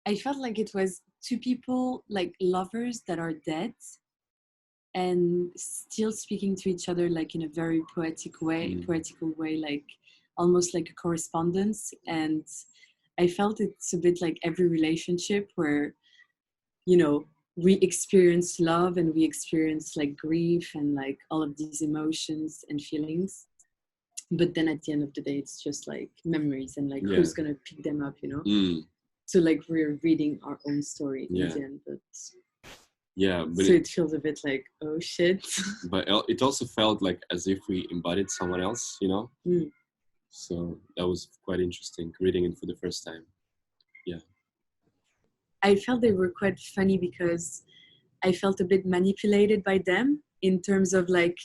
I felt like it was two people, like lovers that are dead and still speaking to each other like in a very poetical way, like almost like a correspondence. And I felt it's a bit like every relationship where, you know, we experience love and we experience like grief and like all of these emotions and feelings, but then at the end of the day it's just like memories and like who's gonna pick them up, you know. So like we're reading our own story in the end, but so it feels a bit like, oh shit. But it also felt like as if we embodied someone else, you know. So that was quite interesting reading it for the first time. I felt they were quite funny because I felt a bit manipulated by them in terms of like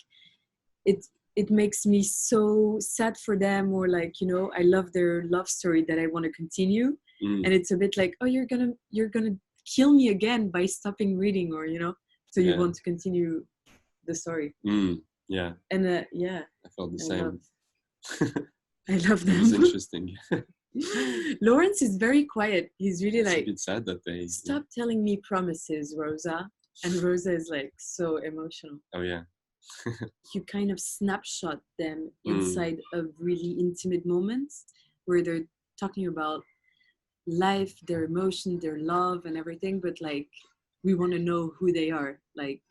it makes me so sad for them, or like, you know, I love their love story that I want to continue, and it's a bit like, oh, you're gonna kill me again by stopping reading, or you know, so you want to continue the story. And I felt the same. I love them. It was interesting. Lawrence is very quiet. He's really it's like, a bit sad that they stop telling me promises, Rosa. And Rosa is like so emotional. Oh yeah. You kind of snapshot them inside of really intimate moments where they're talking about life, their emotion, their love and everything, but like we want to know who they are, like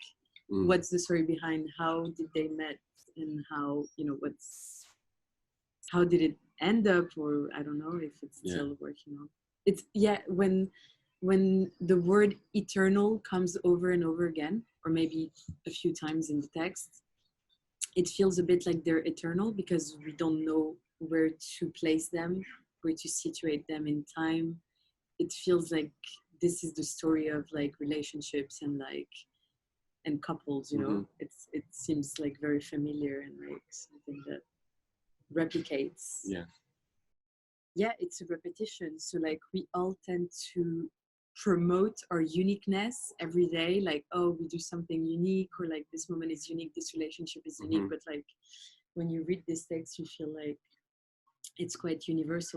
what's the story behind, how did they met, and how, you know, how did it end up, or I don't know if it's still working on. It's when the word eternal comes over and over again, or maybe a few times in the text, it feels a bit like they're eternal because we don't know where to place them, where to situate them in time. It feels like this is the story of like relationships and like and couples, you know. It seems like very familiar and like something that replicates. It's a repetition, so like we all tend to promote our uniqueness every day, like, oh, we do something unique, or like this moment is unique, this relationship is unique, but like when you read this text you feel like it's quite universal.